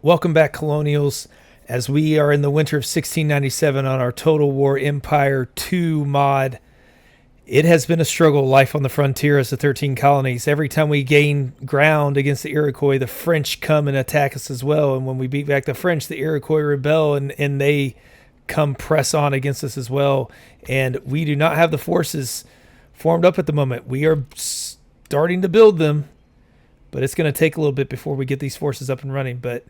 Welcome back, Colonials, as we are in the winter of 1697 on our Total War Empire 2 mod. It has been a struggle, life on the frontier as the 13 colonies. Every time we gain ground against the Iroquois, the French come and attack us as well. And when we beat back the French, the Iroquois rebel and they come press on against us as well. And we do not have the forces formed up at the moment. We are starting to build them, but it's going to take a little bit before we get these forces up and running. But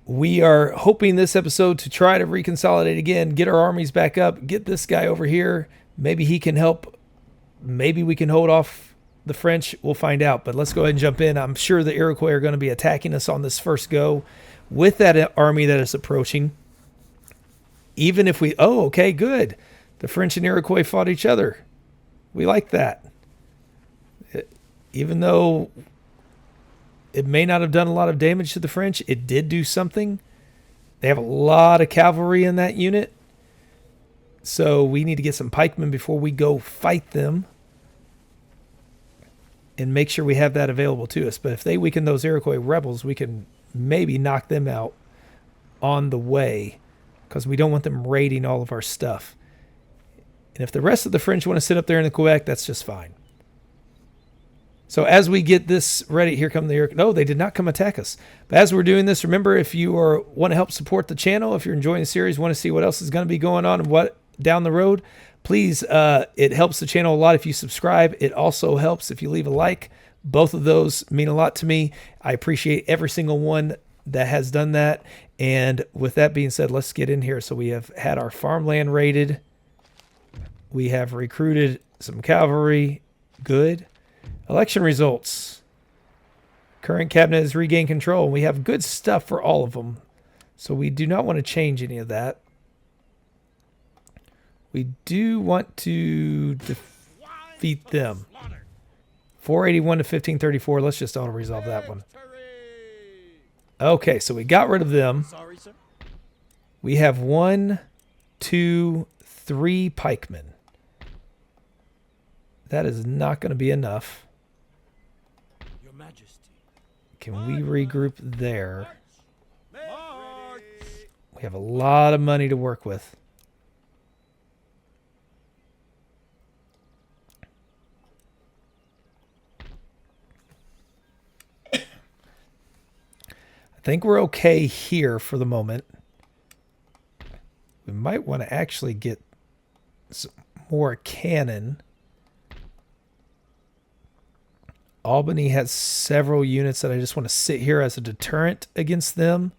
we are hoping this episode to try to reconsolidate again, get our armies back up, get this guy over here. Maybe he can help. Maybe we can hold off the French. We'll find out. But let's go ahead and jump in. I'm sure the Iroquois are going to be attacking us on this first go with that army that is approaching. Even if we... Oh, okay, good. The French and Iroquois fought each other. We like that. Even though it may not have done a lot of damage to the French, it did do something. They have a lot of cavalry in that unit. So we need to get some pikemen before we go fight them. And make sure we have that available to us. But if they weaken those Iroquois rebels, we can maybe knock them out on the way. Because we don't want them raiding all of our stuff. And if the rest of the French want to sit up there in the Quebec, that's just fine. So as we get this ready, here come the Iroquois. No, they did not come attack us. But as we're doing this, remember, if you want to help support the channel, if you're enjoying the series, want to see what else is going to be going on and what down the road, please, it helps the channel a lot if you subscribe. It also helps if you leave a like. Both of those mean a lot to me. I appreciate every single one that has done that. And with that being said, let's get in here. So we have had our farmland raided. We have recruited some cavalry. Good. Election results. Current cabinet has regained control. We have good stuff for all of them. So we do not want to change any of that. We do want to defeat them. 481 to 1534. Let's just auto-resolve that one. Okay, so we got rid of them. We have 1, 2, 3 pikemen. That is not going to be enough. Can we regroup there? We have a lot of money to work with. I think we're okay here for the moment. We might want to actually get some more cannon. Albany has several units that I just want to sit here as a deterrent against them.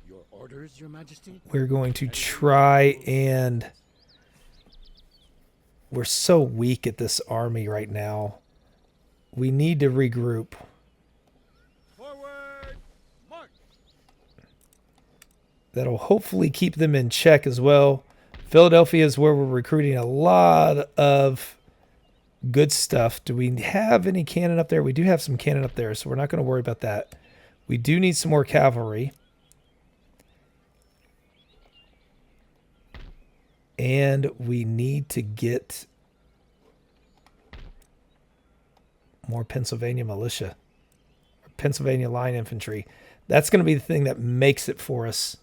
Your orders, Your Majesty? We're going to try and... We're so weak at this army right now. We need to regroup. Forward, march! That'll hopefully keep them in check as well. Philadelphia is where we're recruiting a lot of good stuff. Do we have any cannon up there? We do have some cannon up there, so we're not going to worry about that. We do need some more cavalry. And we need to get more Pennsylvania militia. Or Pennsylvania line infantry. That's going to be the thing that makes it for us.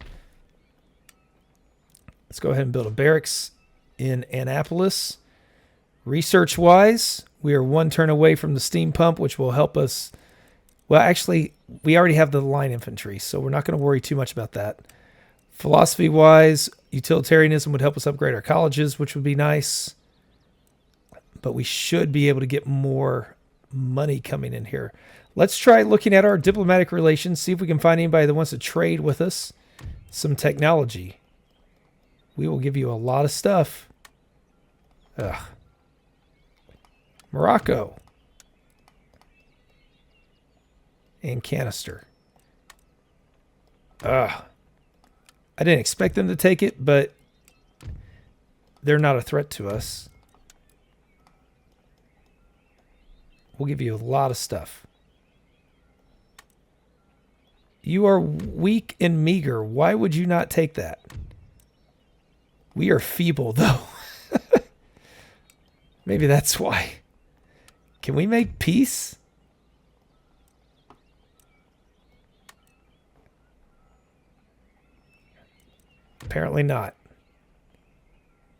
Let's go ahead and build a barracks in Annapolis. Research-wise, we are 1 turn away from the steam pump, which will help us. Well, actually, we already have the line infantry, so we're not going to worry too much about that. Philosophy-wise, utilitarianism would help us upgrade our colleges, which would be nice. But we should be able to get more money coming in here. Let's try looking at our diplomatic relations, see if we can find anybody that wants to trade with us. Some technology. We will give you a lot of stuff. Ugh. Morocco. And canister. I didn't expect them to take it, but they're not a threat to us. We'll give you a lot of stuff. You are weak and meager. Why would you not take that? We are feeble, though. Maybe that's why. Can we make peace? Apparently not.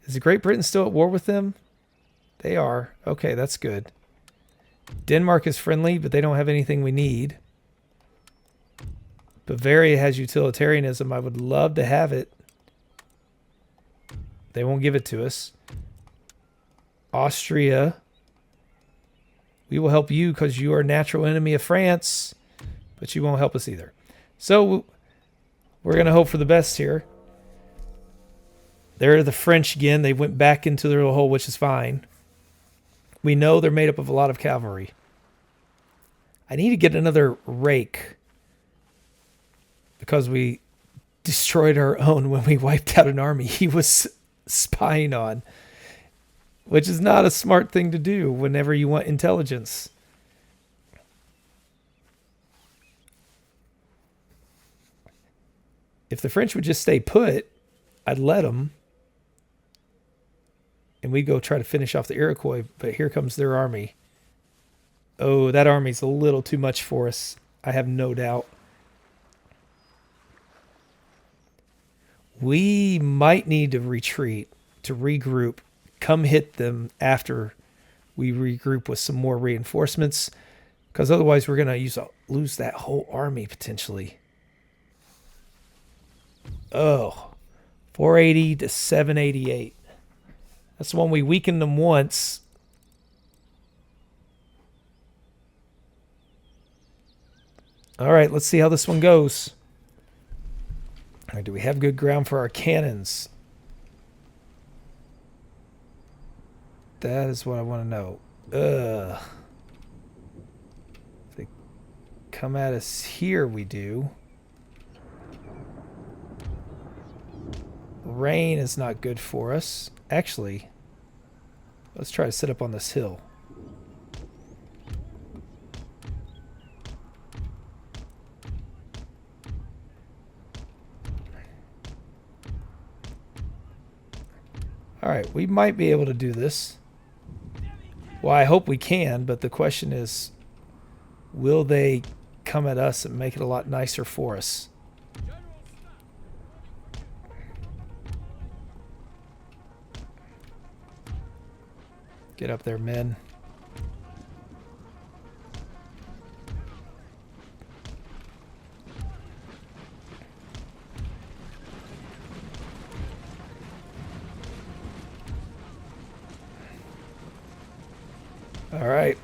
Is Great Britain still at war with them? They are. Okay, that's good. Denmark is friendly, but they don't have anything we need. Bavaria has utilitarianism. I would love to have it. They won't give it to us. Austria. We will help you because you are a natural enemy of France, but you won't help us either. So we're going to hope for the best here. There are the French again. They went back into their little hole, which is fine. We know they're made up of a lot of cavalry. I need to get another rake because we destroyed our own when we wiped out an army he was spying on, which is not a smart thing to do whenever you want intelligence. If the French would just stay put, I'd let them. And we'd go try to finish off the Iroquois, but here comes their army. Oh, that army's a little too much for us. I have no doubt. We might need to retreat, to regroup, come hit them after we regroup with some more reinforcements, because otherwise we're going to lose that whole army potentially. Oh, 480 to 788. That's when we weakened them once. All right, let's see how this one goes. All right, do we have good ground for our cannons? That is what I want to know. If they come at us here, we do. Rain is not good for us. Actually, let's try to sit up on this hill. All right, we might be able to do this. Well, I hope we can, but the question is, will they come at us and make it a lot nicer for us? Get up there, men. All right.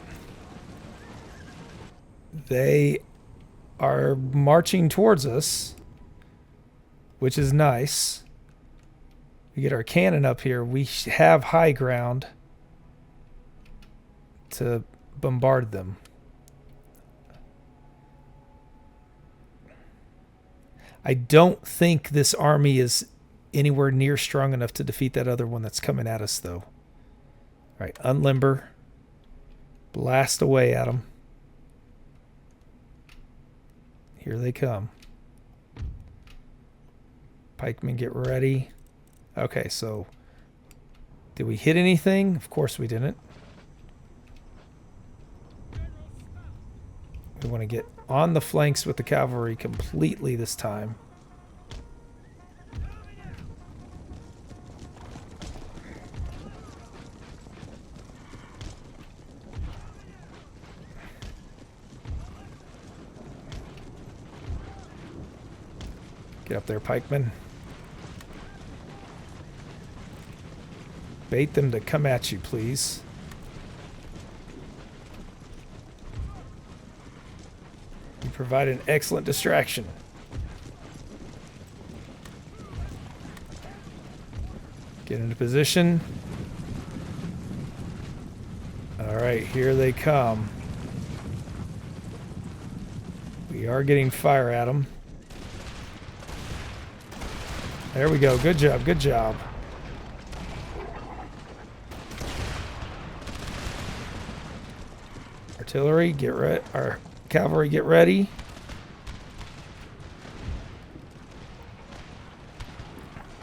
They are marching towards us, which is nice. We get our cannon up here. We have high ground to bombard them. I don't think this army is anywhere near strong enough to defeat that other one that's coming at us, though. All right, unlimber. Blast away at them. Here they come. Pikemen, get ready. Okay, so did we hit anything? Of course we didn't. We want to get on the flanks with the cavalry completely this time. Get up there, pikemen. Bait them to come at you, please. You provide an excellent distraction. Get into position. All right, here they come. We are getting fire at them. There we go. Good job. Good job. Artillery, get ready. Our cavalry, get ready.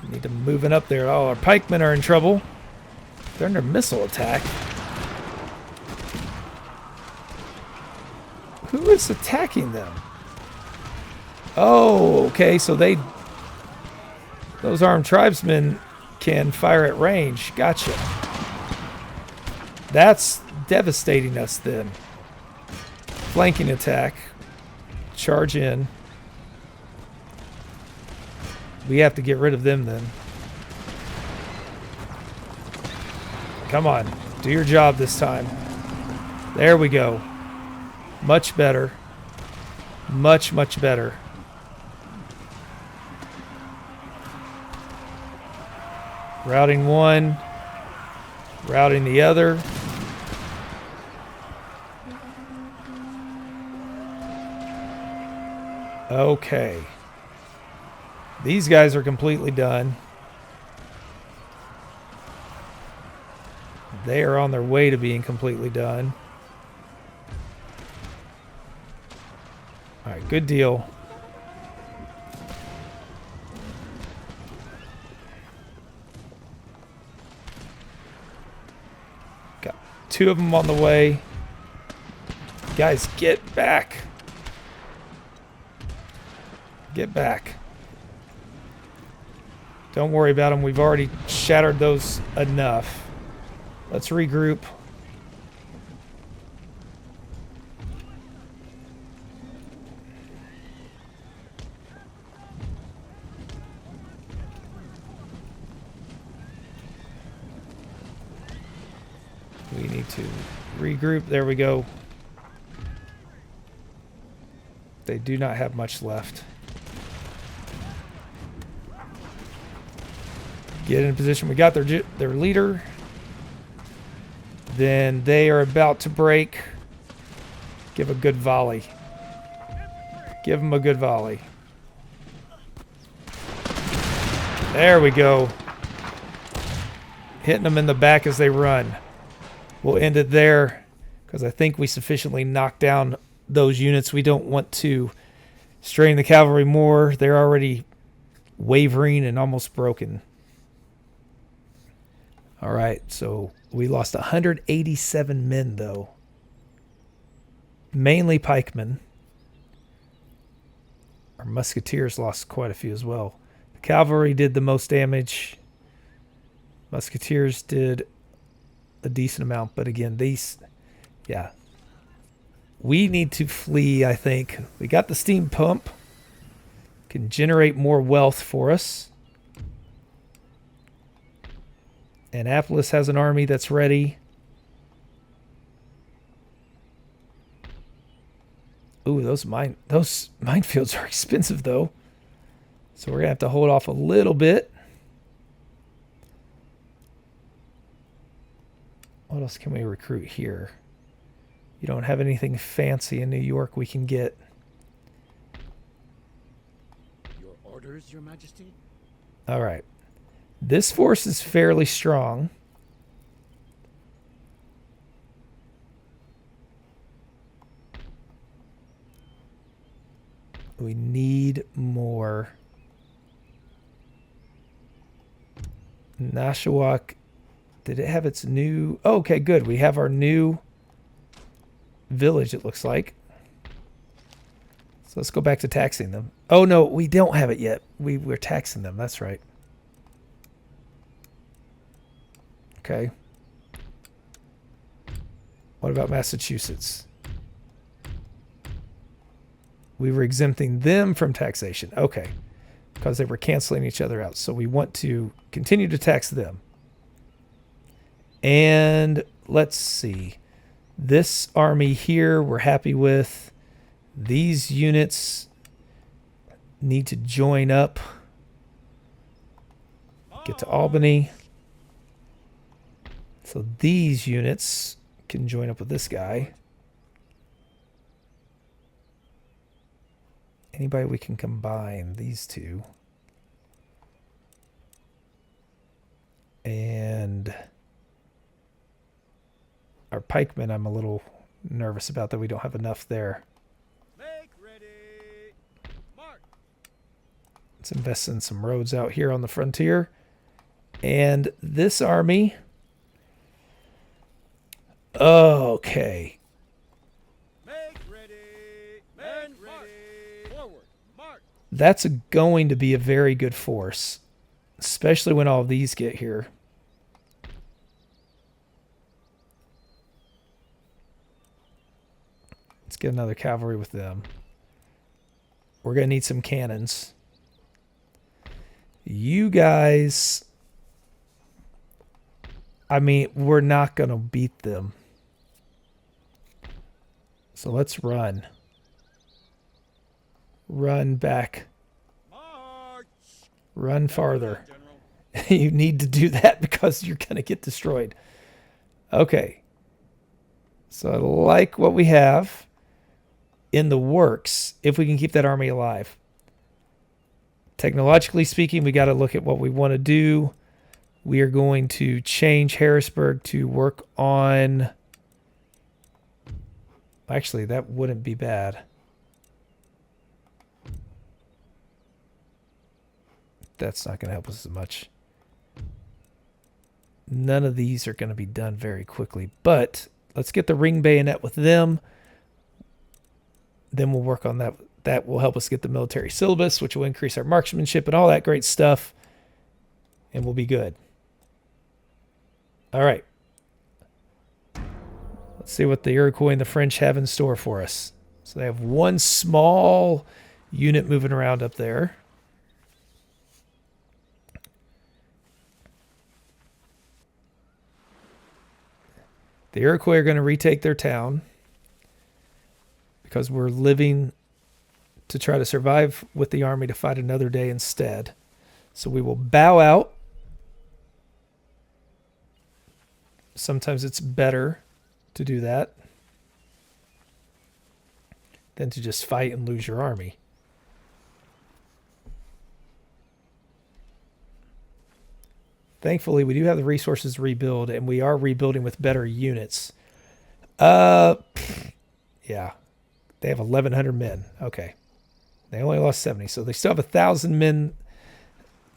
We need to move it up there. Oh, our pikemen are in trouble. They're under missile attack. Who is attacking them? Oh, okay. So they Those armed tribesmen can fire at range. Gotcha. That's devastating us then. Flanking attack. Charge in. We have to get rid of them then. Come on. Do your job this time. There we go. Much better. Much, much better. Routing one. Routing the other. Okay. These guys are completely done. They are on their way to being completely done. All right, good deal. Got 2 of them on the way. Guys, get back. Get back. Don't worry about them. We've already shattered those enough. Let's regroup. We need to regroup. There we go. They do not have much left. Get in position. We got their leader. Then they are about to break. Give a good volley. Give them a good volley. There we go. Hitting them in the back as they run. We'll end it there because I think we sufficiently knocked down those units. We don't want to strain the cavalry more. They're already wavering and almost broken. All right, so we lost 187 men, though. Mainly pikemen. Our musketeers lost quite a few as well. The cavalry did the most damage. Musketeers did a decent amount, but again, these, yeah. We need to flee, I think. We got the steam pump. Can generate more wealth for us. Annapolis has an army that's ready. Ooh, those minefields are expensive, though. So we're going to have to hold off a little bit. What else can we recruit here? You don't have anything fancy in New York we can get. Your orders, Your Majesty? All right. This force is fairly strong. We need more. Nashawak, did it have its new... Oh, okay, good. We have our new village, it looks like. So let's go back to taxing them. Oh, no, we don't have it yet. We're taxing them. That's right. Okay. What about Massachusetts? We were exempting them from taxation. Okay. Because they were canceling each other out. So we want to continue to tax them. And let's see. This army here we're happy with. These units need to join up. Get to Albany. So these units can join up with this guy. Anybody we can combine these two. And our pikemen I'm a little nervous about that we don't have enough there. Make ready. March. Let's invest in some roads out here on the frontier. And this army... Okay. Make ready. Men ready. Forward. March. That's going to be a very good force. especially when all of these get here. Let's get another cavalry with them. We're going to need some cannons. You guys, I mean, we're not going to beat them. So let's run. Run back. March! Run farther. General. You need to do that because you're going to get destroyed. Okay. So I like what we have in the works if we can keep that army alive. Technologically speaking, we got to look at what we want to do. We are going to change Harrisburg to work on... Actually, that wouldn't be bad. That's not going to help us as much. None of these are going to be done very quickly, but let's get the ring bayonet with them. Then we'll work on that. That will help us get the military syllabus, which will increase our marksmanship and all that great stuff. And we'll be good. All right. Let's see what the Iroquois and the French have in store for us. So they have one small unit moving around up there. The Iroquois are going to retake their town because we're living to try to survive with the army to fight another day instead. So we will bow out. Sometimes it's better to do that than to just fight and lose your army. Thankfully, we do have the resources to rebuild, and we are rebuilding with better units. Yeah. They have 1,100 men. Okay. They only lost 70, so they still have 1,000 men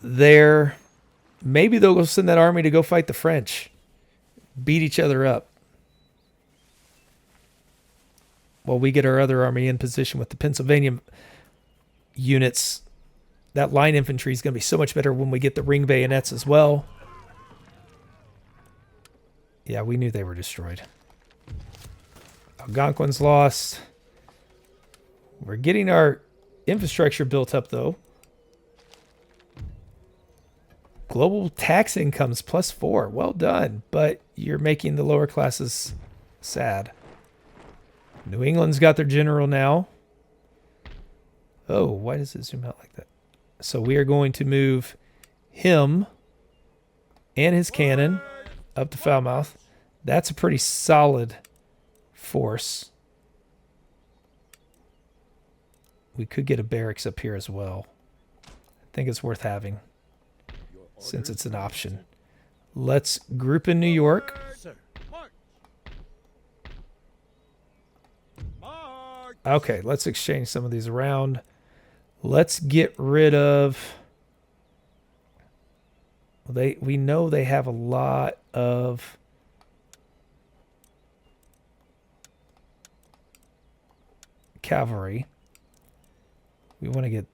there. Maybe they'll go send that army to go fight the French. Beat each other up. While we get our other army in position with the Pennsylvania units. That line infantry is going to be so much better when we get the ring bayonets as well. Yeah, we knew they were destroyed. Algonquin's lost. We're getting our infrastructure built up, though. Global tax incomes +4. Well done. But you're making the lower classes sad. New England's got their general now. Oh, why does it zoom out like that? So we are going to move him and his cannon up to Falmouth. That's a pretty solid force. We could get a barracks up here as well. I think it's worth having since it's an option. Let's group in New York. Sir. March! March! Okay, let's exchange some of these around. Let's get rid of... We know they have a lot of... cavalry. We want to get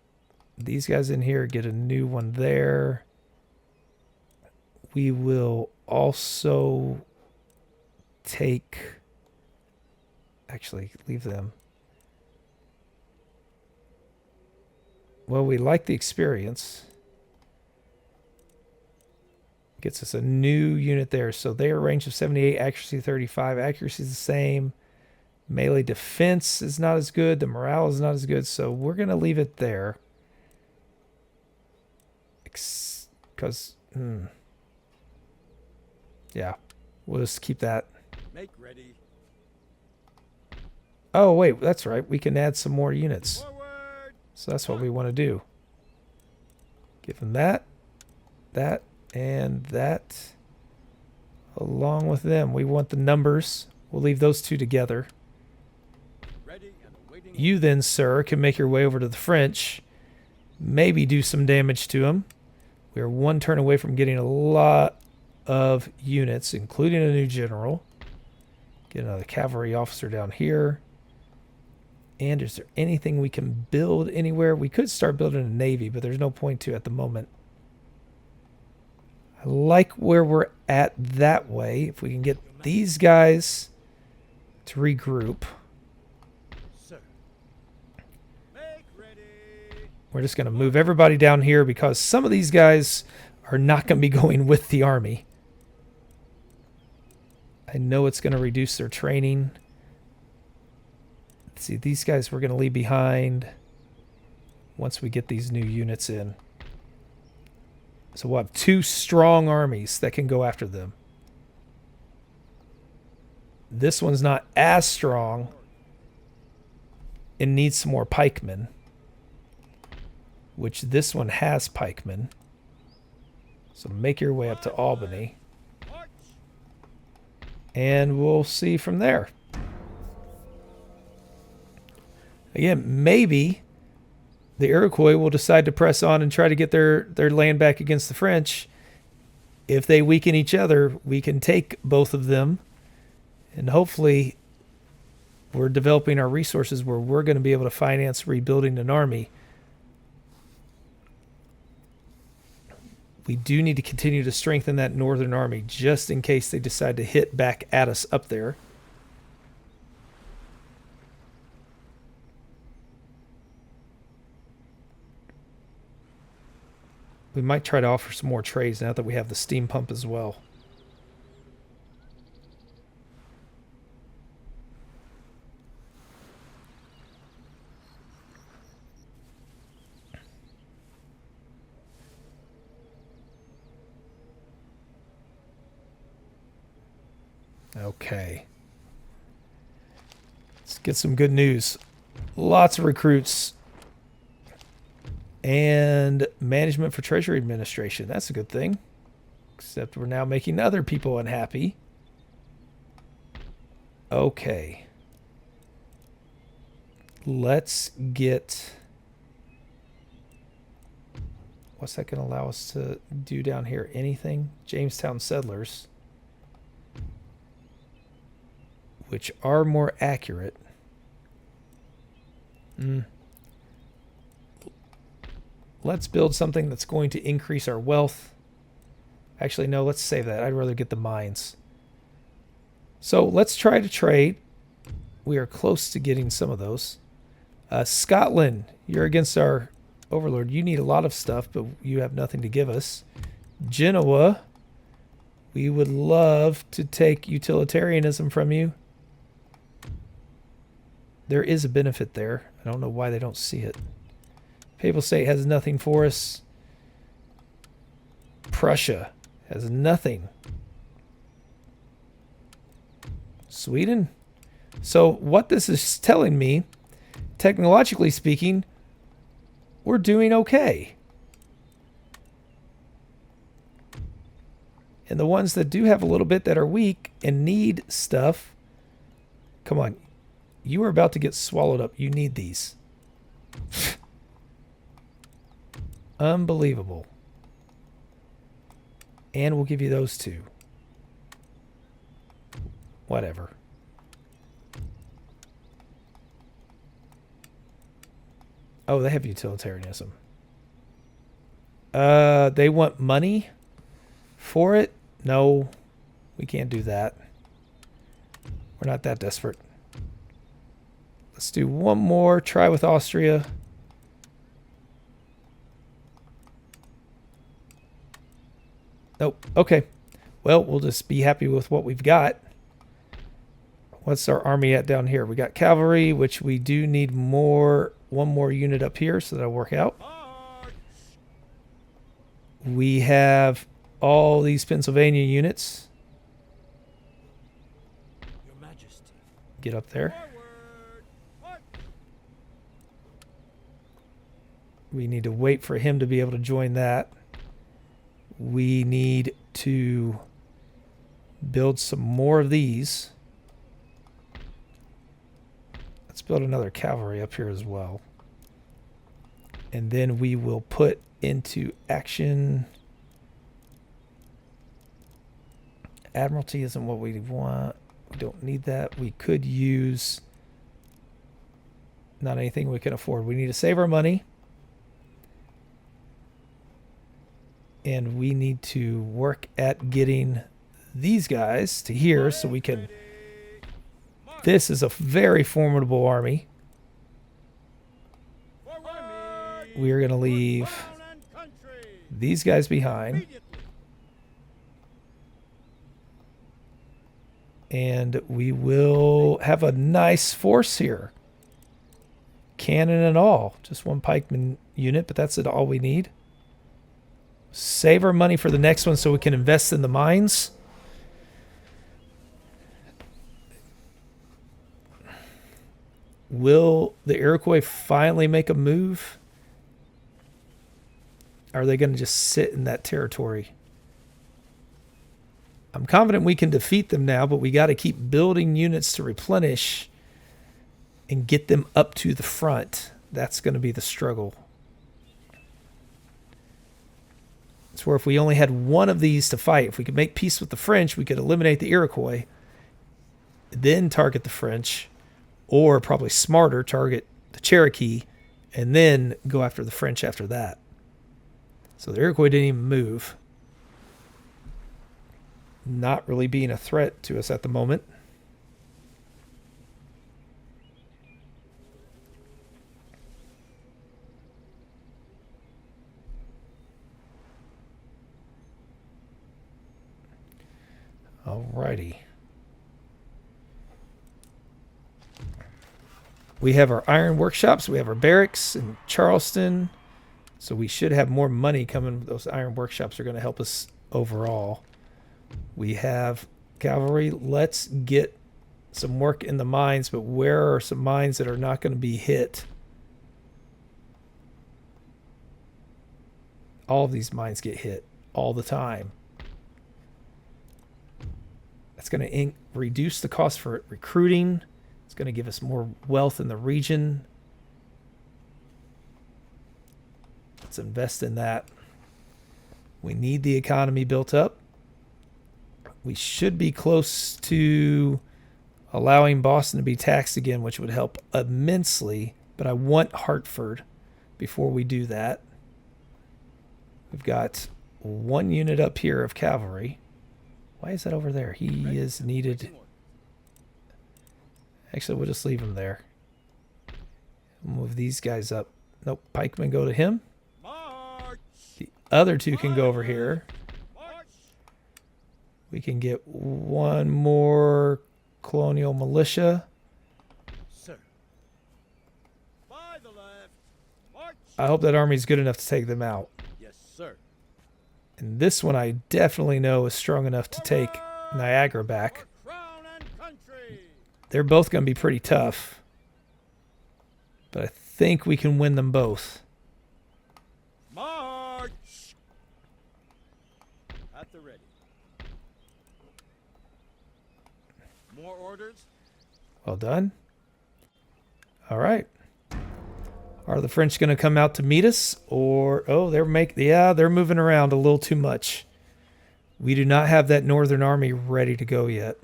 these guys in here, get a new one there. We will also take... Actually, leave them. Well, we like the experience. Gets us a new unit there. So their range of 78, accuracy 35. Accuracy is the same. Melee defense is not as good. The morale is not as good. So we're going to leave it there. Because, yeah, we'll just keep that. Make ready. Oh, wait, that's right. We can add some more units. Forward! So that's what we want to do. Give them that, that, and that. Along with them, we want the numbers. We'll leave those two together. Ready and awaiting. You then, sir, can make your way over to the French. Maybe do some damage to them. We are one turn away from getting a lot of units, including a new general. Get another cavalry officer down here. And is there anything we can build anywhere? We could start building a navy, but there's no point to at the moment. I like where we're at that way. If we can get these guys to regroup. Sir. Make ready. We're just going to move everybody down here because some of these guys are not going to be going with the army. I know it's going to reduce their training. Let's see, these guys we're going to leave behind once we get these new units in. So we'll have 2 strong armies that can go after them. This one's not as strong and needs some more pikemen, which this one has pikemen. So make your way up to Albany, March. and we'll see from there. Again, maybe the Iroquois will decide to press on and try to get their land back against the French. If they weaken each other, we can take both of them. And hopefully we're developing our resources where we're going to be able to finance rebuilding an army. We do need to continue to strengthen that northern army just in case they decide to hit back at us up there. We might try to offer some more trades now that we have the steam pump as well. Okay. Let's get some good news. Lots of recruits. And management for Treasury Administration. That's a good thing. Except we're now making other people unhappy. Okay. Let's get... What's that going to allow us to do down here? Anything? Jamestown Settlers. Which are more accurate. Let's build something that's going to increase our wealth. Actually, no, let's save that. I'd rather get the mines. So let's try to trade. We are close to getting some of those. Scotland, you're against our overlord. You need a lot of stuff, but you have nothing to give us. Genoa, we would love to take utilitarianism from you. There is a benefit there. I don't know why they don't see it. Papal State has nothing for us. Prussia has nothing. Sweden. So what this is telling me, technologically speaking, we're doing okay. And the ones that do have a little bit that are weak and need stuff, come on. You are about to get swallowed up. You need these. Unbelievable. And we'll give you those 2. Whatever. Oh, they have utilitarianism. They want money for it? No, we can't do that. We're not that desperate. Let's do one more. Try with Austria. Nope. Okay. Well, we'll just be happy with what we've got. What's our army at down here? We got cavalry, which we do need more. One more unit up here, so that'll work out. March. We have all these Pennsylvania units. Your Majesty. Get up there. Forward. March. We need to wait for him to be able to join that. We need to build some more of these. Let's build another cavalry up here as well. And then we will put into action. Admiralty isn't what we want. We don't need that. We could use not anything we can afford. We need to save our money. And we need to work at getting these guys to here so we can... This is a very formidable army. We are going to leave these guys behind. And we will have a nice force here. Cannon and all. Just one pikeman unit, but that's all we need. Save our money for the next one so we can invest in the mines. Will the Iroquois finally make a move? Are they going to just sit in that territory? I'm confident we can defeat them now, but we got to keep building units to replenish and get them up to the front. That's going to be the struggle. It's where if we only had one of these to fight, if we could make peace with the French, we could eliminate the Iroquois, then target the French, or probably smarter, target the Cherokee, and then go after the French after that. So the Iroquois didn't even move. Not really being a threat to us at the moment. Alrighty. We have our iron workshops. We have our barracks in Charleston. So we should have more money coming. Those iron workshops are going to help us overall. We have cavalry. Let's get some work in the mines, but where are some mines that are not going to be hit? All of these mines get hit all the time. That's going to reduce the cost for recruiting. It's going to give us more wealth in the region. Let's invest in that. We need the economy built up. We should be close to allowing Boston to be taxed again, which would help immensely. But I want Hartford before we do that. We've got one unit up here of cavalry. Why is that over there? He is needed. Actually, we'll just leave him there. Move these guys up. Nope, pikemen go to him. The other two can go over here. We can get one more colonial militia. Sir. By the left. March. I hope that army's good enough to take them out. Yes, sir. And this one I definitely know is strong enough to take Niagara back. Crown and country. They're both going to be pretty tough. But I think we can win them both. March. At the ready. More orders? Well done. All right. Are the French going to come out to meet us? Or, oh, they're moving around a little too much. We do not have that northern army ready to go yet.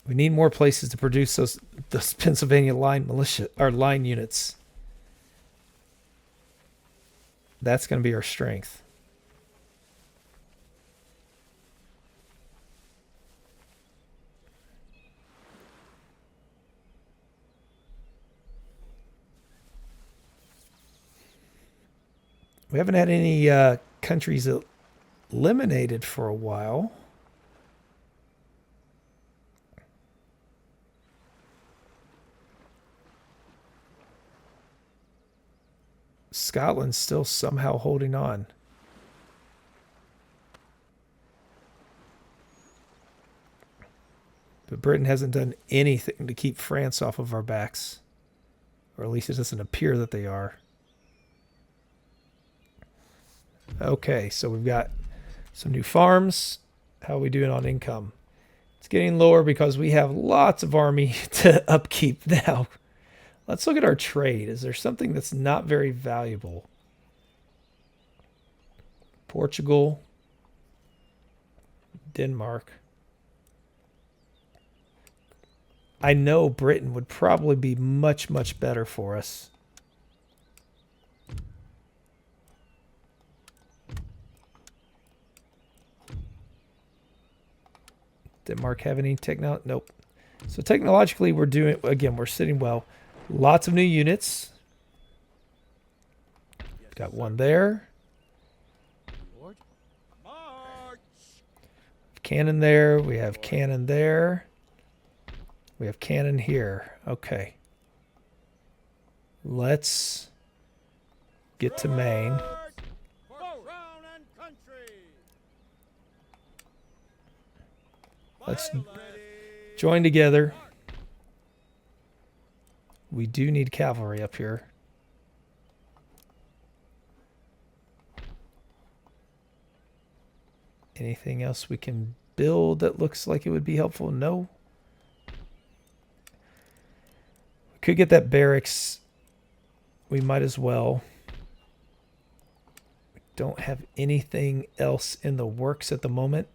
We need more places to produce those Pennsylvania line militia or line units. That's going to be our strength. We haven't had any countries eliminated for a while. Scotland's still somehow holding on. But Britain hasn't done anything to keep France off of our backs. Or at least it doesn't appear that they are. Okay, so we've got some new farms. How are we doing on income? It's getting lower because we have lots of army to upkeep now. Let's look at our trade. Is there something that's not very valuable? Portugal, Denmark. I know Britain would probably be much, much better for us. Denmark have any technology? Nope. So technologically, we're doing, again, we're sitting well. Lots of new units. Got one there. Lord. March. Cannon there. We have cannon there. We have cannon here. Okay. Let's get to Maine. For crown and country. Let's Ready. join together. We do need cavalry up here. Anything else we can build that looks like it would be helpful? No. We could get that barracks. We might as well. We don't have anything else in the works at the moment.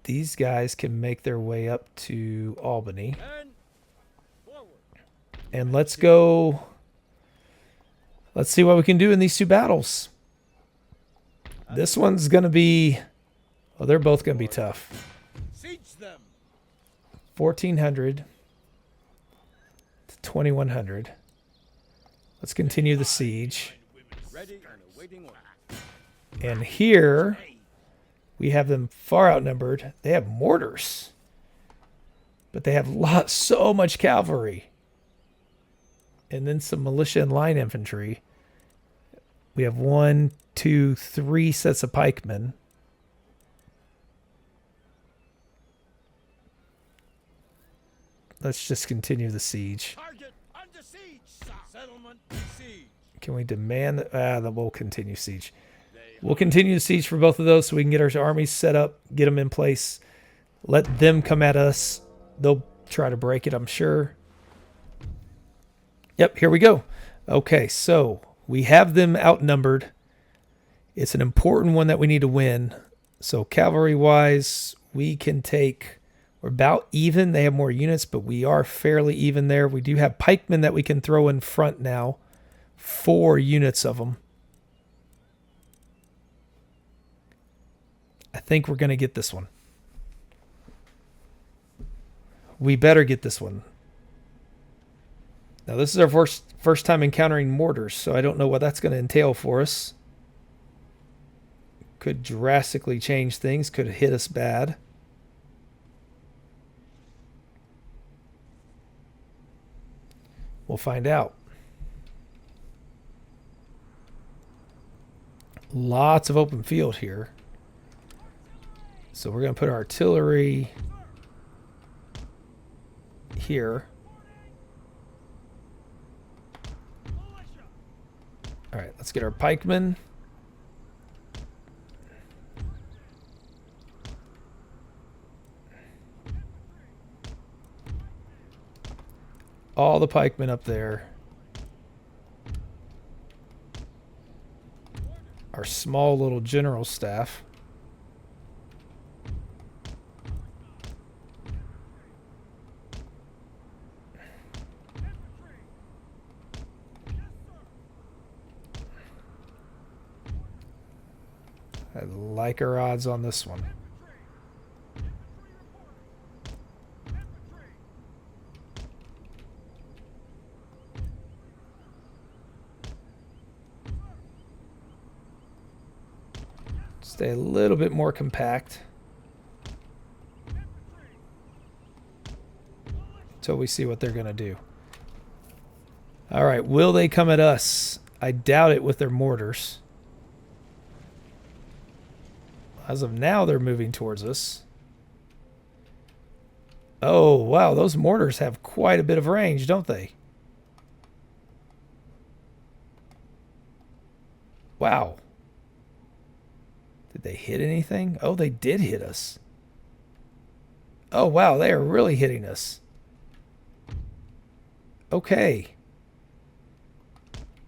These guys can make their way up to Albany. And forward. And let's go. Let's see what we can do in these two battles. This one's going to be, well, they're both going to be tough. Siege them. 1,400 to 2,100. Let's continue the siege. Ready and awaiting order. And here, we have them far outnumbered. They have mortars. But they have so much cavalry. And then some militia and line infantry. We have 1, 2, 3 sets of pikemen. Let's just continue the siege. Target under siege. Settlement siege. Can we demand that we'll continue siege? We'll continue the siege for both of those so we can get our armies set up, get them in place, let them come at us. They'll try to break it, I'm sure. Yep, here we go. Okay, so we have them outnumbered. It's an important one that we need to win. So cavalry-wise, we can take, we're about even. They have more units, but we are fairly even there. We do have pikemen that we can throw in front now. 4 units of them. I think we're going to get this one. We better get this one. Now, this is our first time encountering mortars, so I don't know what that's going to entail for us. Could drastically change things, could hit us bad. We'll find out. Lots of open field here. So we're going to put our artillery here. All right, let's get our pikemen. All the pikemen up there. Our small little general staff. I like our odds on this one. Stay a little bit more compact until we see what they're going to do. All right, will they come at us? I doubt it with their mortars. As of now, they're moving towards us. Oh, wow, those mortars have quite a bit of range, don't they? Wow. Did they hit anything? Oh, they did hit us. Oh, wow, they are really hitting us. Okay.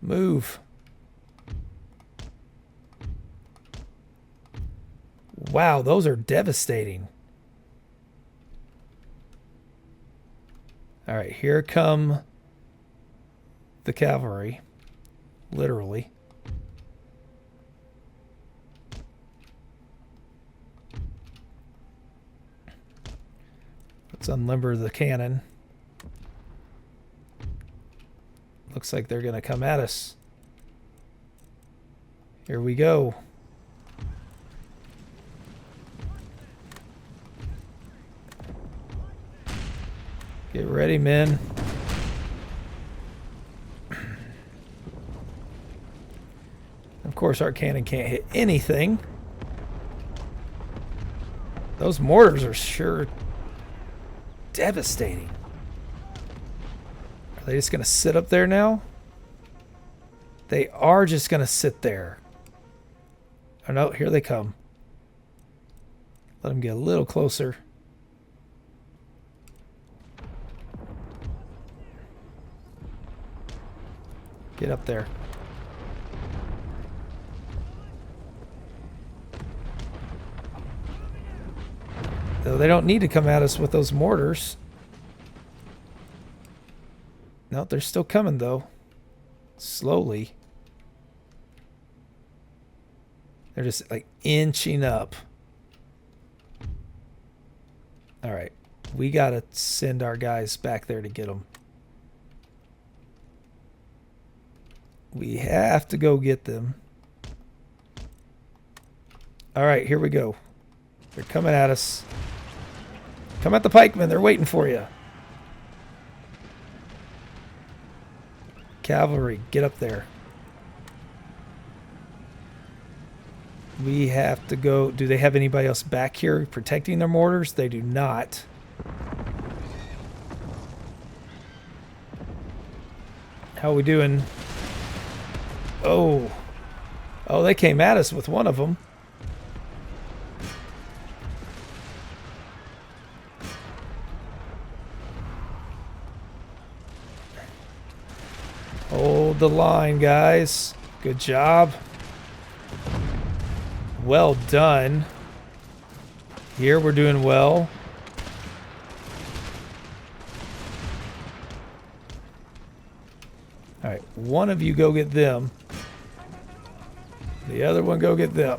Move. Wow, those are devastating. All right, here come the cavalry, literally. Let's unlimber the cannon. Looks like they're going to come at us. Here we go. Get ready, men. Of course, our cannon can't hit anything. Those mortars are sure devastating. Are they just going to sit up there now? They are just going to sit there. Oh no, here they come. Let them get a little closer. Get up there. Though they don't need to come at us with those mortars. No, they're still coming though. Slowly. They're just like inching up. All right. We got to send our guys back there to get them. We have to go get them. All right, here we go. They're coming at us. Come at the pikemen. They're waiting for you. Cavalry, get up there. We have to go. Do they have anybody else back here protecting their mortars? They do not. How are we doing? Oh. Oh, they came at us with one of them. Hold the line, guys. Good job. Well done. Here we're doing well. All right, one of you go get them. The other one go get them.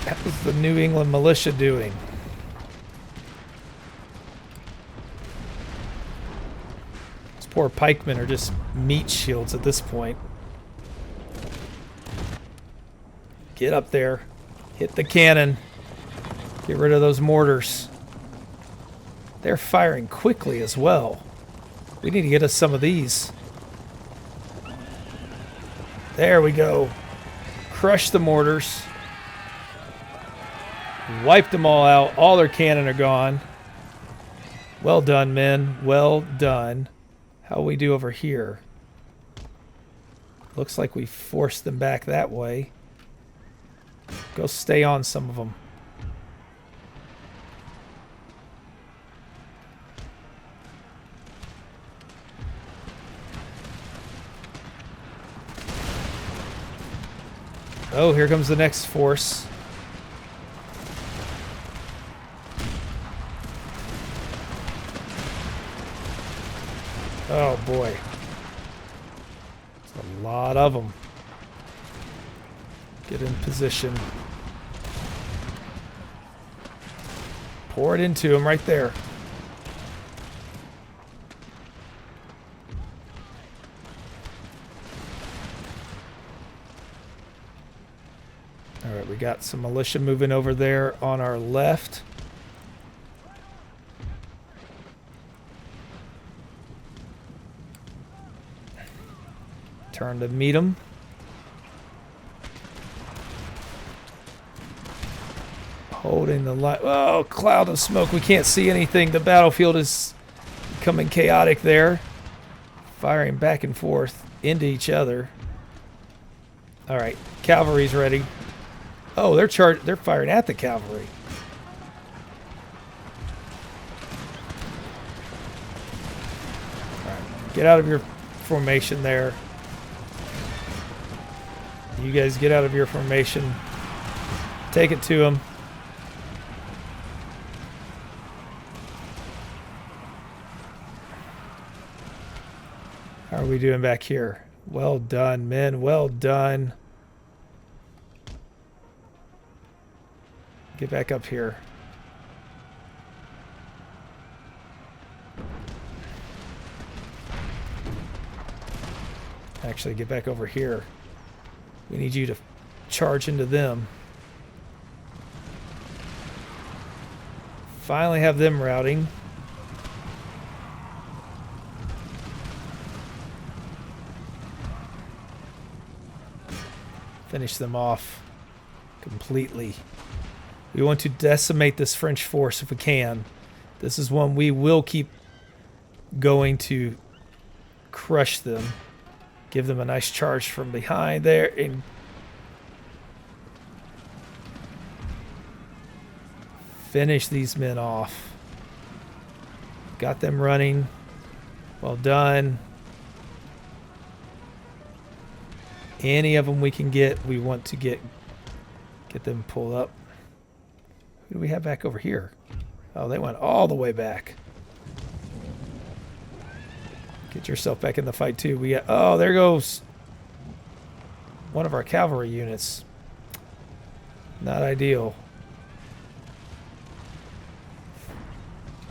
That was the New England militia doing. These poor pikemen are just meat shields at this point. Get up there. Hit the cannon. Get rid of those mortars. They're firing quickly as well. We need to get us some of these. There we go. Crush the mortars. Wiped them all out. All their cannon are gone. Well done, men. Well done. How we do over here? Looks like we forced them back that way. Go stay on some of them. Oh, here comes the next force. Oh boy. There's a lot of them. Get in position. Pour it into them right there. All right, we got some militia moving over there on our left. Turn to meet them. Holding the light. Oh, cloud of smoke. We can't see anything. The battlefield is becoming chaotic there. Firing back and forth into each other. All right, cavalry's ready. Oh, they're firing at the cavalry. All right, get out of your formation there. You guys get out of your formation. Take it to him. How are we doing back here? Well done, men. Well done. Get back up here. Actually, get back over here. We need you to charge into them. Finally have them routing. Finish them off completely. We want to decimate this French force if we can. This is one we will keep going to crush them. Give them a nice charge from behind there. And finish these men off. Got them running. Well done. Any of them we can get, we want to get them pulled up. Who do we have back over here? Oh, they went all the way back. Get yourself back in the fight too. We got, oh, there goes one of our cavalry units. Not ideal.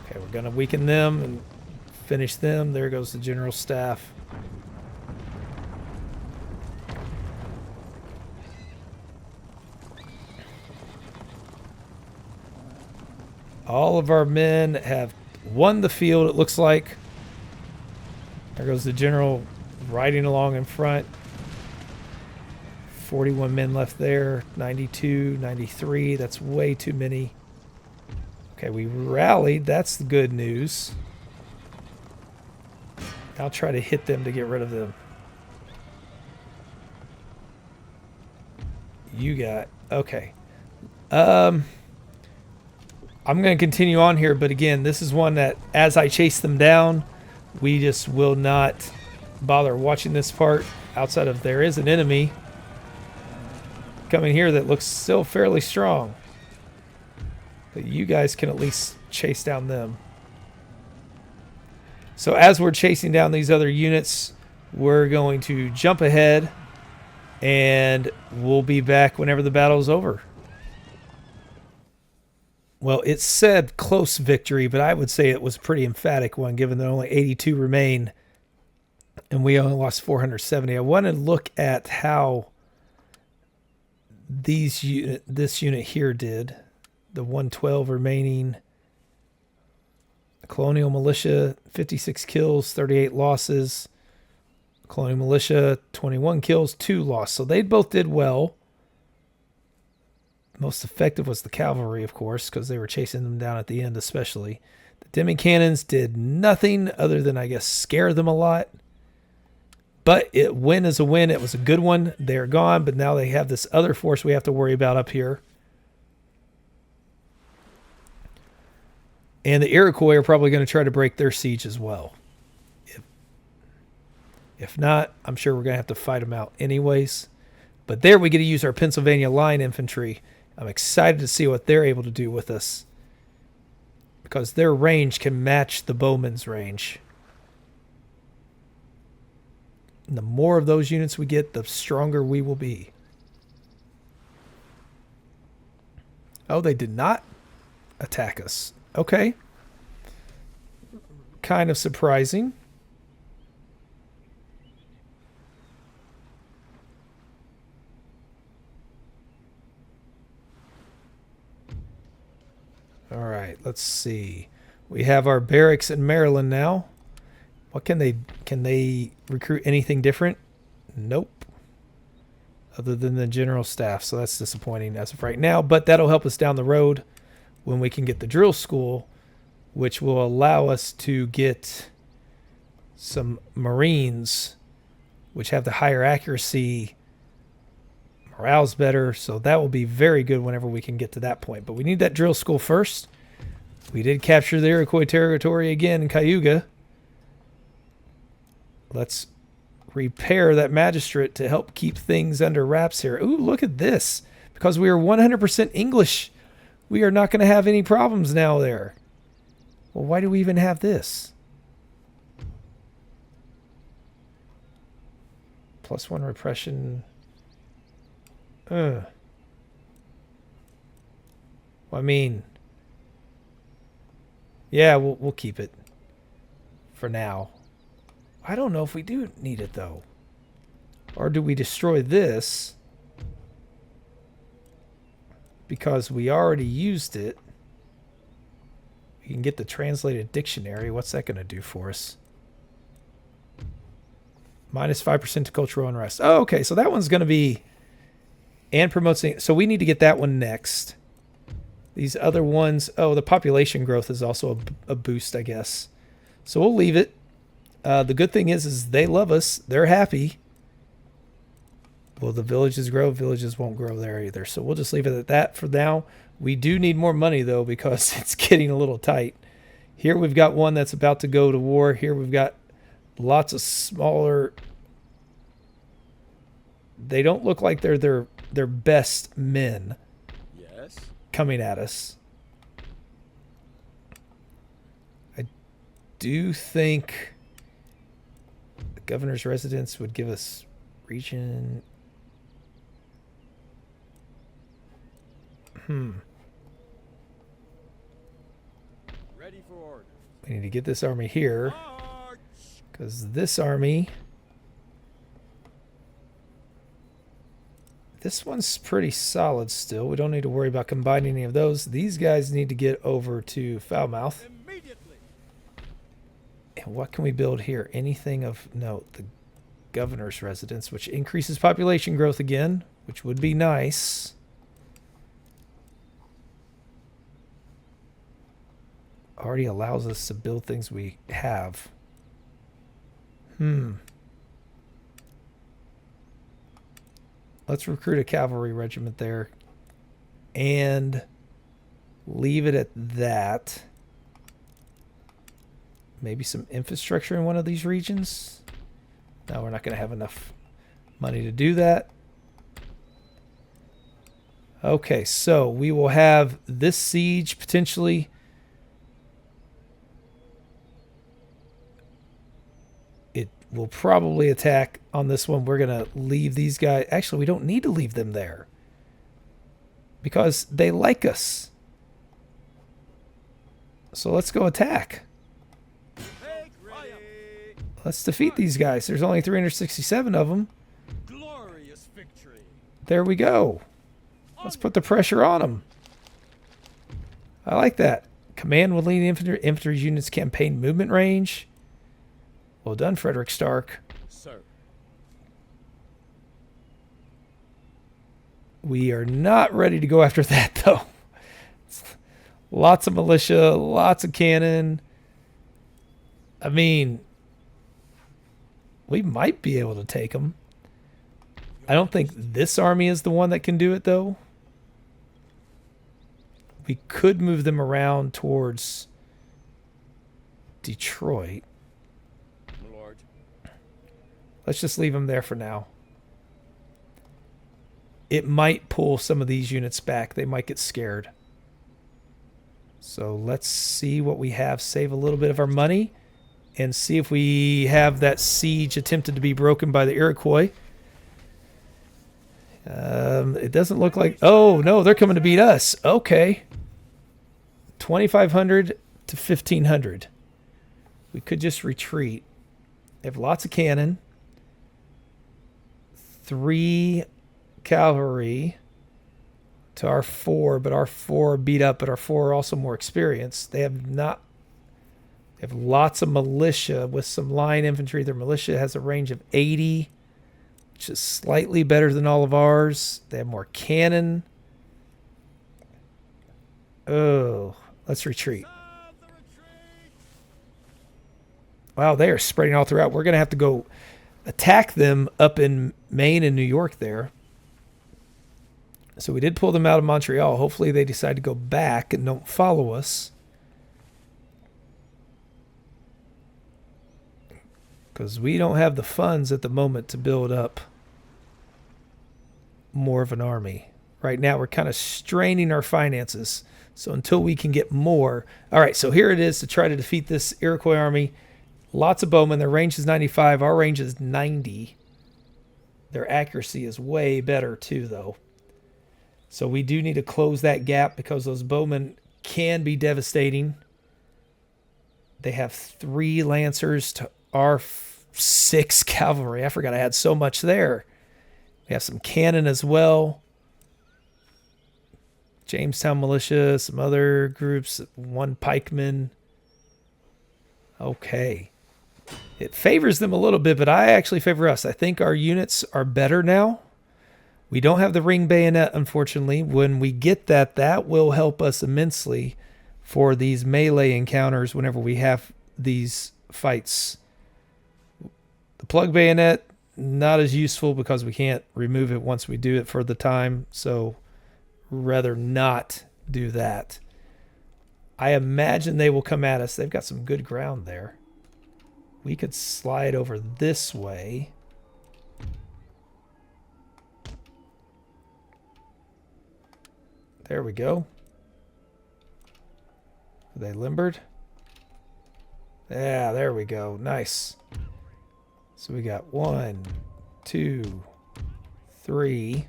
Okay, we're gonna weaken them and finish them. There goes the general staff. All of our men have won the field, it looks like. There goes the general riding along in front. 41 men left there. 92, 93. That's way too many. Okay, we rallied. That's the good news. I'll try to hit them to get rid of them. You got... Okay. I'm going to continue on here, but again, this is one that as I chase them down, we just will not bother watching this part outside of there is an enemy coming here that looks still fairly strong. But you guys can at least chase down them. So as we're chasing down these other units, we're going to jump ahead and we'll be back whenever the battle is over. Well, it said close victory, but I would say it was a pretty emphatic one, given that only 82 remain, and we only lost 470. I want to look at how this unit here did. The 112 remaining. Colonial Militia, 56 kills, 38 losses. Colonial Militia, 21 kills, 2 losses. So they both did well. Most effective was the cavalry, of course, because they were chasing them down at the end especially. The demi-cannons did nothing other than, I guess, scare them a lot. But win is a win. It was a good one. They're gone, but now they have this other force we have to worry about up here. And the Iroquois are probably going to try to break their siege as well. If not, I'm sure we're going to have to fight them out anyways. But there we get to use our Pennsylvania line infantry. I'm excited to see what they're able to do with us, because their range can match the bowman's range. And the more of those units we get, the stronger we will be. Oh, they did not attack us. Okay. Kind of surprising. All right, let's see. We have our barracks in Maryland now. What can they recruit anything different? Nope. Other than the general staff, so that's disappointing as of right now, but that'll help us down the road when we can get the drill school, which will allow us to get some Marines, which have the higher accuracy. Morale's better, so that will be very good whenever we can get to that point. But we need that drill school first. We did capture the Iroquois territory again in Cayuga. Let's repair that magistrate to help keep things under wraps here. Ooh, look at this. because we are 100% English. We are not going to have any problems now there. Well, why do we even have this? +1 repression. Well, I mean, yeah, we'll keep it for now. I don't know if we do need it though. Or do we destroy this because we already used it? We can get the translated dictionary. What's that going to do for us? -5% to cultural unrest. Oh, okay. So that one's going to be, and promotes. So we need to get that one next. These other ones, oh, the population growth is also a boost, I guess. So we'll leave it. The good thing is they love us. They're happy. Will the villages grow? Villages won't grow there either. So we'll just leave it at that for now. We do need more money, though, because it's getting a little tight. Here we've got one that's about to go to war. Here we've got lots of smaller. They don't look like they're their best men. Yes. Coming at us. I do think the governor's residence would give us region. Ready for orders. We need to get this army here, March. because this army, this one's pretty solid still. We don't need to worry about combining any of those. These guys need to get over to Foulmouth. Immediately. And what can we build here? Anything of note? The governor's residence, which increases population growth again, which would be nice. Already allows us to build things we have. Let's recruit a cavalry regiment there and leave it at that. Maybe some infrastructure in one of these regions. No, we're not going to have enough money to do that. Okay, so we will have this siege potentially. It will probably attack on this one. We're going to leave these guys. Actually, we don't need to leave them there because they like us. So let's go attack. Let's defeat these guys. There's only 367 of them. Glorious victory. There we go. Let's put the pressure on them. I like that. Command will lead infantry units campaign movement range. Well done, Frederick Stark. Sir. We are not ready to go after that, though. Lots of militia, lots of cannon. I mean, we might be able to take them. I don't think this army is the one that can do it, though. We could move them around towards Detroit. My lord. Let's just leave them there for now. It might pull some of these units back. They might get scared. So let's see what we have. Save a little bit of our money. And see if we have that siege attempted to be broken by the Iroquois. It doesn't look like... Oh, no, they're coming to beat us. Okay. 2,500 to 1,500. We could just retreat. They have lots of cannon. 3 cavalry to our 4, but our 4 beat up, but our 4 are also more experienced. They have not... They have lots of militia with some line infantry. Their militia has a range of 80, which is slightly better than all of ours. They have more cannon. Oh, let's retreat. Wow, they are spreading all throughout. We're going to have to go attack them up in Maine and New York there. So we did pull them out of Montreal. Hopefully they decide to go back and don't follow us. Because we don't have the funds at the moment to build up more of an army Right now, we're kind of straining our finances. So until we can get more. All right, so here it is to try to defeat this Iroquois army. Lots of bowmen. Their range is 95. Our range is 90. Their accuracy is way better too, though. So we do need to close that gap because those bowmen can be devastating. They have 3 lancers to our 6 cavalry. I forgot I had so much there. We have some cannon as well. Jamestown militia, some other groups, 1 pikeman. Okay. It favors them a little bit, but I actually favor us. I think our units are better now. We don't have the ring bayonet, unfortunately. When we get that, that will help us immensely for these melee encounters whenever we have these fights. The plug bayonet, not as useful because we can't remove it once we do it for the time, so rather not do that. I imagine they will come at us. They've got some good ground there. We could slide over this way. There we go. Are they limbered? Yeah, there we go. Nice. So we got 1, 2, 3.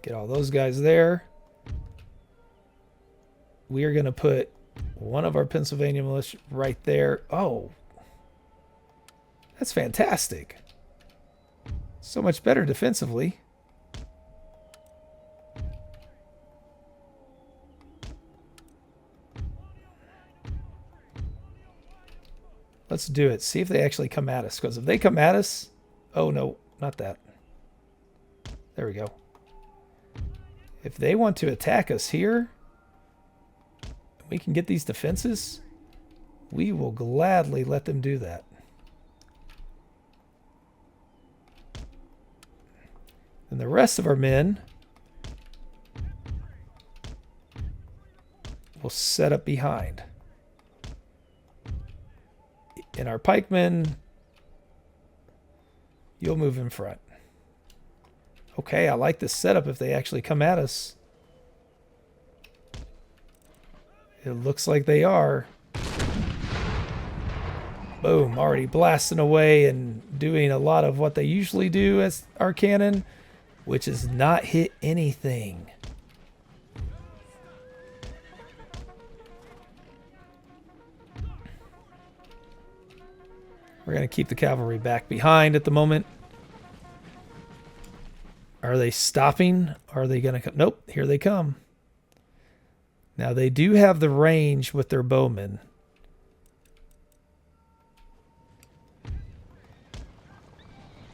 Get all those guys there. We are going to put one of our Pennsylvania militia right there. Oh, that's fantastic. So much better defensively. Let's do it. See if they actually come at us. Because if they come at us... Oh, no. Not that. There we go. If they want to attack us here... we can get these defenses, we will gladly let them do that. And the rest of our men will set up behind. And our pikemen, you'll move in front. Okay, I like this setup if they actually come at us. It looks like they are. Boom, already blasting away and doing a lot of what they usually do as our cannon, which is not hit anything. We're going to keep the cavalry back behind at the moment. Are they stopping? Are they going to come? Nope, here they come. Now, they do have the range with their bowmen.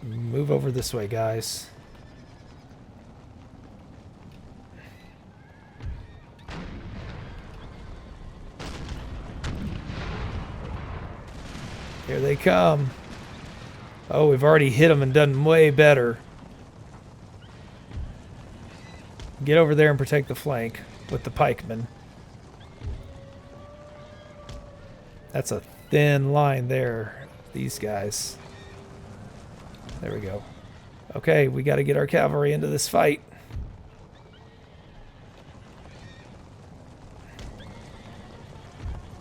Move over this way, guys. Here they come. Oh, we've already hit them and done way better. Get over there and protect the flank with the pikemen. That's a thin line there. These guys. There we go. Okay, we got to get our cavalry into this fight.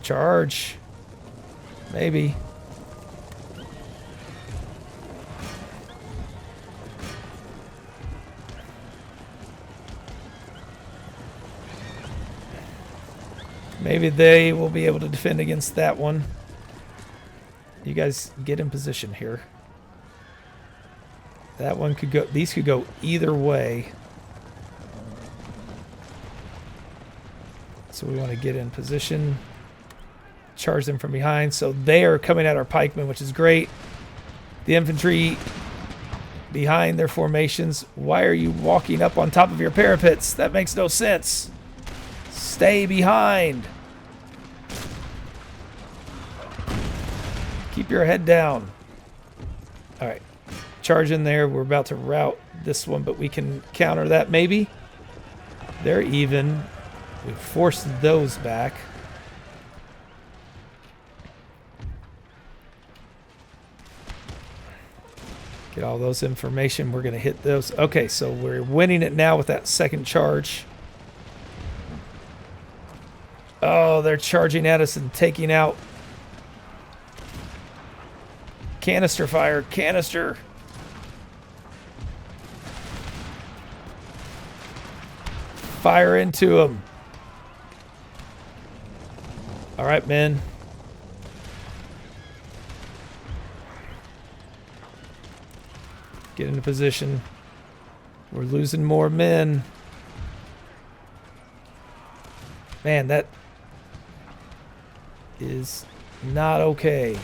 Charge. Maybe. Maybe they will be able to defend against that one. You guys get in position here. That one could go, these could go either way. So we want to get in position. Charge them from behind. So they are coming at our pikemen, which is great. The infantry behind their formations. Why are you walking up on top of your parapets? That makes no sense. Stay behind. Keep your head down. All right. Charge in there. We're about to rout this one, but we can counter that maybe. They're even. We forced those back. Get all those information. We're going to hit those. Okay, so we're winning it now with that second charge. Oh, they're charging at us and taking out. Canister fire. Canister. Fire into them. All right, men. Get into position. We're losing more men. Man, that is not okay.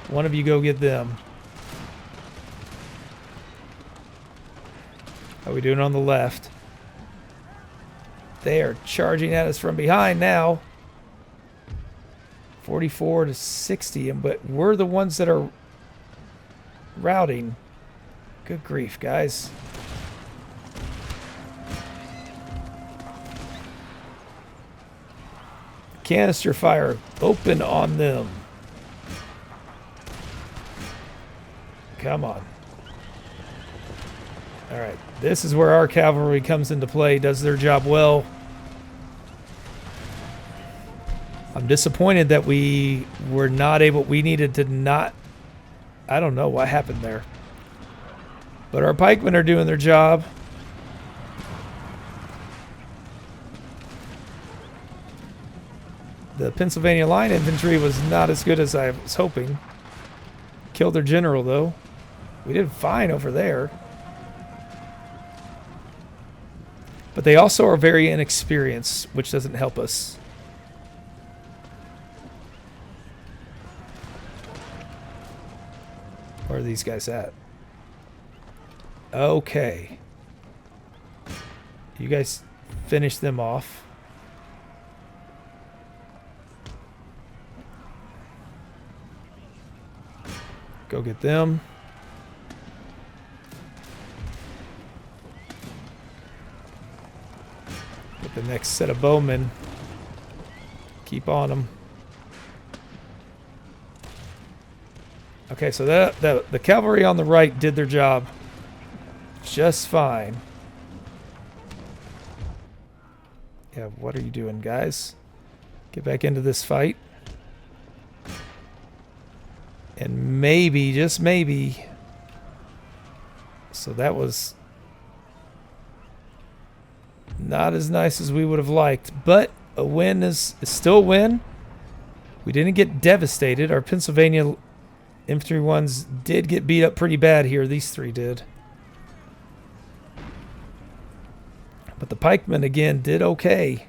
One of you go get them. How are we doing on the left? They are charging at us from behind now. 44 to 60, but we're the ones that are routing. Good grief, guys. Canister fire open on them. Come on. All right, this is where our cavalry comes into play, does their job well. I'm disappointed that we were not able, we needed to not, I don't know what happened there. But our pikemen are doing their job. The Pennsylvania Line infantry was not as good as I was hoping. Killed their general, though. We did fine over there. But they also are very inexperienced, which doesn't help us. Where are these guys at? Okay. You guys finish them off. Go get them. Get the next set of bowmen. Keep on them. Okay, so the cavalry on the right did their job just fine. Yeah, what are you doing, guys? Get back into this fight. And maybe, just maybe. So that was not as nice as we would have liked. But a win is still a win. We didn't get devastated. Our Pennsylvania infantry ones did get beat up pretty bad here. These three did. But the pikemen, again, did okay.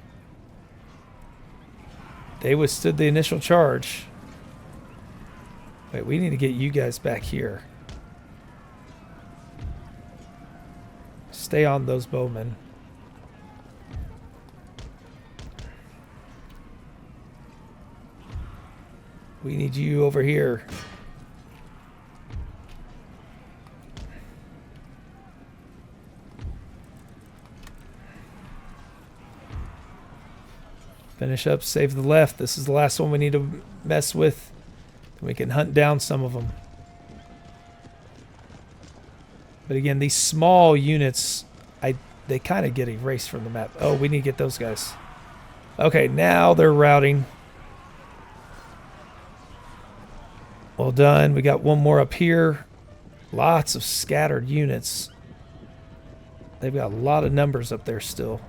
They withstood the initial charge. Wait, we need to get you guys back here. Stay on those bowmen. We need you over here. Finish up, save the left. This is the last one we need to mess with. We can hunt down some of them. But again, these small units, they kind of get erased from the map. Oh, we need to get those guys. Okay, now they're routing. Well done. We got one more up here. Lots of scattered units. They've got a lot of numbers up there still.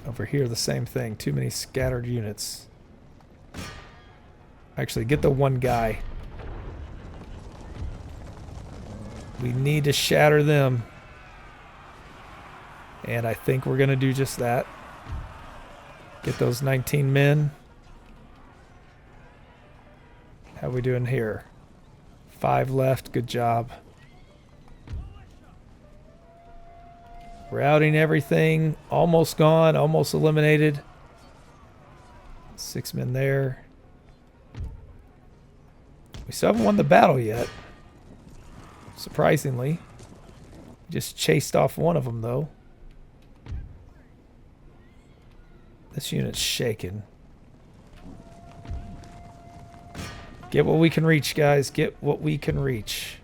Over here, the same thing. Too many scattered units. Actually, get the one guy. We need to shatter them. And I think we're going to do just that. Get those 19 men. How are we doing here? 5 left. Good job. Routing everything. Almost gone. Almost eliminated. 6 men there. We still haven't won the battle yet. Surprisingly. Just chased off one of them, though. This unit's shaken. Get what we can reach, guys. Get what we can reach.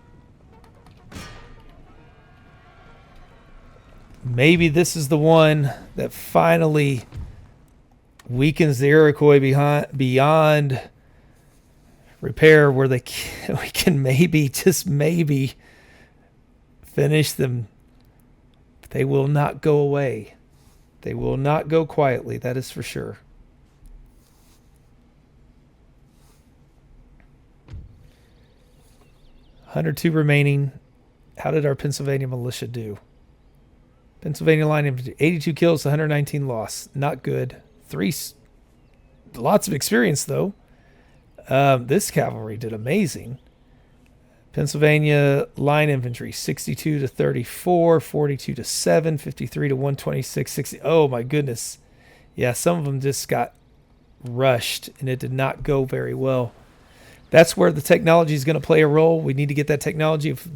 Maybe this is the one that finally weakens the Iroquois beyond repair, where we can maybe, just maybe, finish them. They will not go away. They will not go quietly, that is for sure. $102 remaining. How did our Pennsylvania militia do? Pennsylvania line infantry, 82 kills, 119 loss. Not good. Lots of experience, though. This cavalry did amazing. Pennsylvania line infantry, 62 to 34, 42 to 7, 53 to 126, 60. Oh, my goodness. Yeah, some of them just got rushed, and it did not go very well. That's where the technology is going to play a role. We need to get that technology. If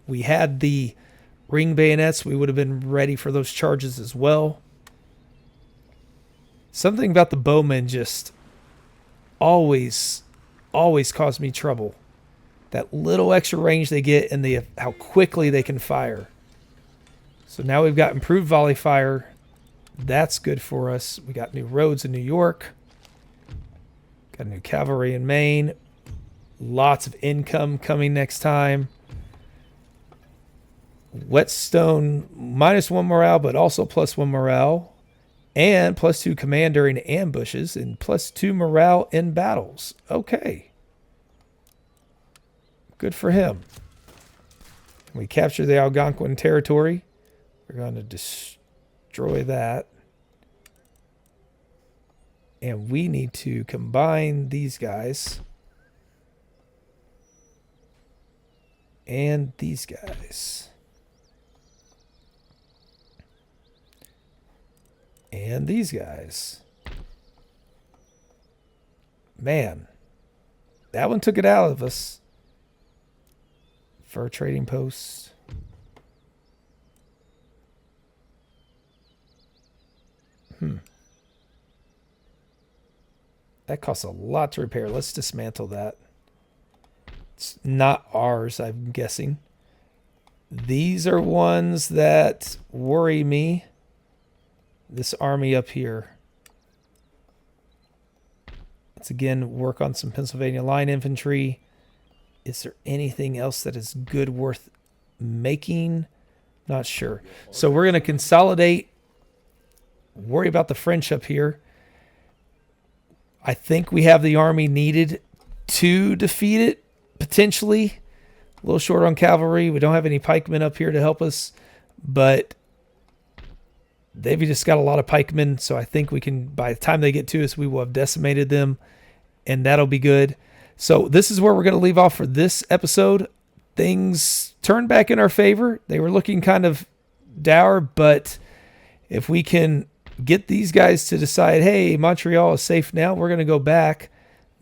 we had the ring bayonets, we would have been ready for those charges as well. Something about the bowmen just always caused me trouble. That little extra range they get and how quickly they can fire. So now we've got improved volley fire. That's good for us. We got new roads in New York. Got new cavalry in Maine. Lots of income coming next time. Whetstone, -1 morale, but also +1 morale. And +2 command during ambushes. And +2 morale in battles. Okay. Good for him. We capture the Algonquin territory. We're going to destroy that. And we need to combine these guys. And these guys. And these guys. Man. That one took it out of us. Fur trading post. That costs a lot to repair. Let's dismantle that. It's not ours, I'm guessing. These are ones that worry me. This army up here. Let's again work on some Pennsylvania line infantry. Is there anything else that is good worth making? Not sure. So we're going to consolidate. Worry about the French up here. I think we have the army needed to defeat it, potentially. A little short on cavalry. We don't have any pikemen up here to help us, but they've just got a lot of pikemen, so I think we can, by the time they get to us, we will have decimated them, and that'll be good. So this is where we're going to leave off for this episode. Things turned back in our favor. They were looking kind of dour, but if we can get these guys to decide, hey, Montreal is safe now, we're going to go back,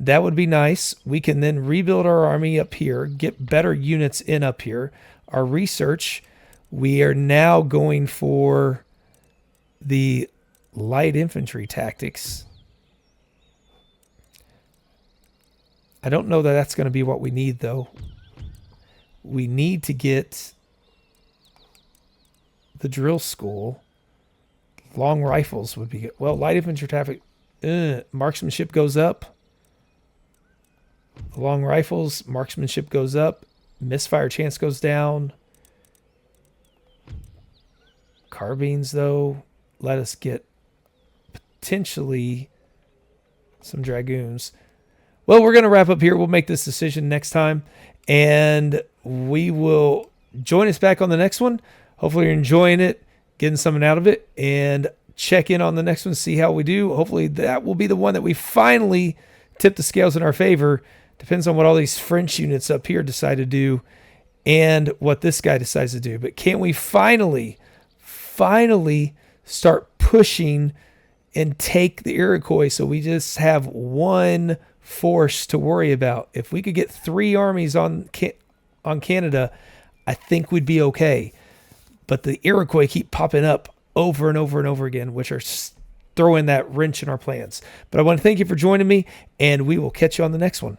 that would be nice. We can then rebuild our army up here, get better units in up here. Our research, we are now going for the light infantry tactics. I don't know that that's going to be what we need, though. We need to get the drill school. Long rifles would be good. Well, light infantry traffic. Marksmanship goes up. Long rifles, marksmanship goes up. Misfire chance goes down. Carbines, though, let us get potentially some dragoons. Well, we're going to wrap up here. We'll make this decision next time. And we will join us back on the next one. Hopefully you're enjoying it, getting something out of it. And check in on the next one, see how we do. Hopefully that will be the one that we finally tip the scales in our favor. Depends on what all these French units up here decide to do and what this guy decides to do. But can we finally start pushing and take the Iroquois so we just have one force to worry about? If we could get 3 armies on Canada, I think we'd be okay. But the Iroquois keep popping up over and over and over again, which are throwing that wrench in our plans. But I want to thank you for joining me, and we will catch you on the next one.